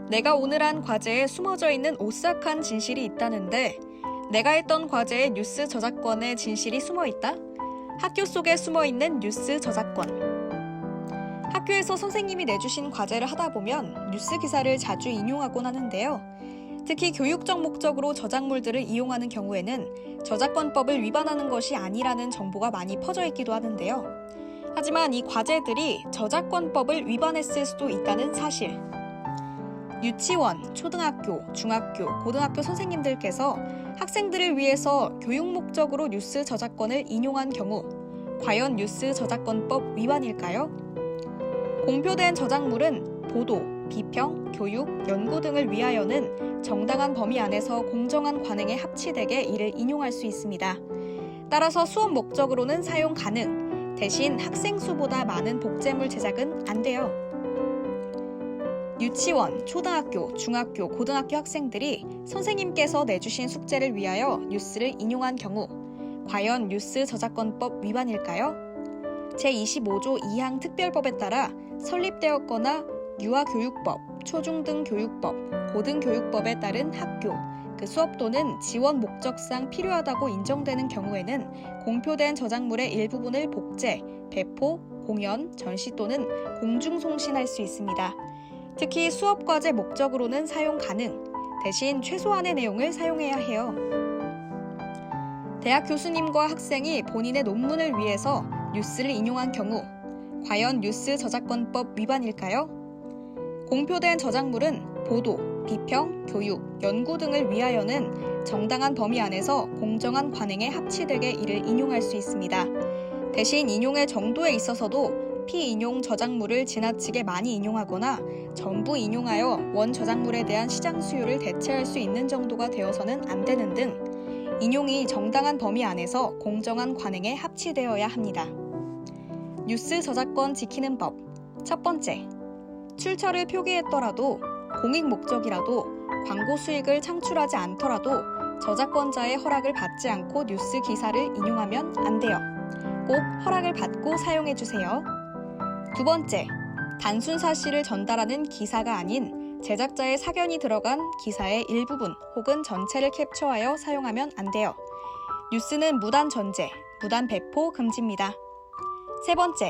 내가 오늘 한 과제에 숨어져 있는 오싹한 진실이 있다는데 내가 했던 과제에 뉴스 저작권의 진실이 숨어 있다? 학교 속에 숨어 있는 뉴스 저작권. 학교에서 선생님이 내주신 과제를 하다 보면 뉴스 기사를 자주 인용하곤 하는데요. 특히 교육적 목적으로 저작물들을 이용하는 경우에는 저작권법을 위반하는 것이 아니라는 정보가 많이 퍼져 있기도 하는데요. 하지만 이 과제들이 저작권법을 위반했을 수도 있다는 사실. 유치원, 초등학교, 중학교, 고등학교 선생님들께서 학생들을 위해서 교육 목적으로 뉴스 저작권을 인용한 경우 과연 뉴스 저작권법 위반일까요? 공표된 저작물은 보도, 비평, 교육, 연구 등을 위하여는 정당한 범위 안에서 공정한 관행에 합치되게 이를 인용할 수 있습니다. 따라서 수업 목적으로는 사용 가능, 대신 학생 수보다 많은 복제물 제작은 안 돼요. 유치원, 초등학교, 중학교, 고등학교 학생들이 선생님께서 내주신 숙제를 위하여 뉴스를 인용한 경우 과연 뉴스 저작권법 위반일까요? 제25조 2항 특별법에 따라 설립되었거나 유아교육법, 초중등교육법, 고등교육법에 따른 학교, 그 수업 또는 지원 목적상 필요하다고 인정되는 경우에는 공표된 저작물의 일부분을 복제, 배포, 공연, 전시 또는 공중송신할 수 있습니다. 특히 수업과제 목적으로는 사용 가능, 대신 최소한의 내용을 사용해야 해요. 대학 교수님과 학생이 본인의 논문을 위해서 뉴스를 인용한 경우 과연 뉴스 저작권법 위반일까요? 공표된 저작물은 보도, 비평, 교육, 연구 등을 위하여는 정당한 범위 안에서 공정한 관행에 합치되게 이를 인용할 수 있습니다. 대신 인용의 정도에 있어서도 피인용 저작물을 지나치게 많이 인용하거나 전부 인용하여 원 저작물에 대한 시장 수요를 대체할 수 있는 정도가 되어서는 안 되는 등 인용이 정당한 범위 안에서 공정한 관행에 합치되어야 합니다. 뉴스 저작권 지키는 법. 첫 번째, 출처를 표기했더라도 공익 목적이라도 광고 수익을 창출하지 않더라도 저작권자의 허락을 받지 않고 뉴스 기사를 인용하면 안 돼요. 꼭 허락을 받고 사용해주세요. 두 번째, 단순 사실을 전달하는 기사가 아닌 제작자의 사견이 들어간 기사의 일부분 혹은 전체를 캡처하여 사용하면 안 돼요. 뉴스는 무단 전제, 무단 배포 금지입니다. 세 번째,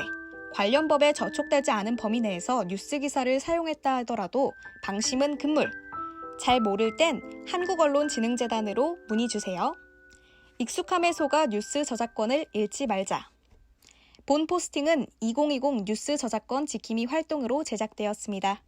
관련 법에 저촉되지 않은 범위 내에서 뉴스 기사를 사용했다 하더라도 방심은 금물. 잘 모를 땐 한국언론진흥재단으로 문의 주세요. 익숙함에 속아 뉴스 저작권을 잃지 말자. 본 포스팅은 2020 뉴스 저작권 지킴이 활동으로 제작되었습니다.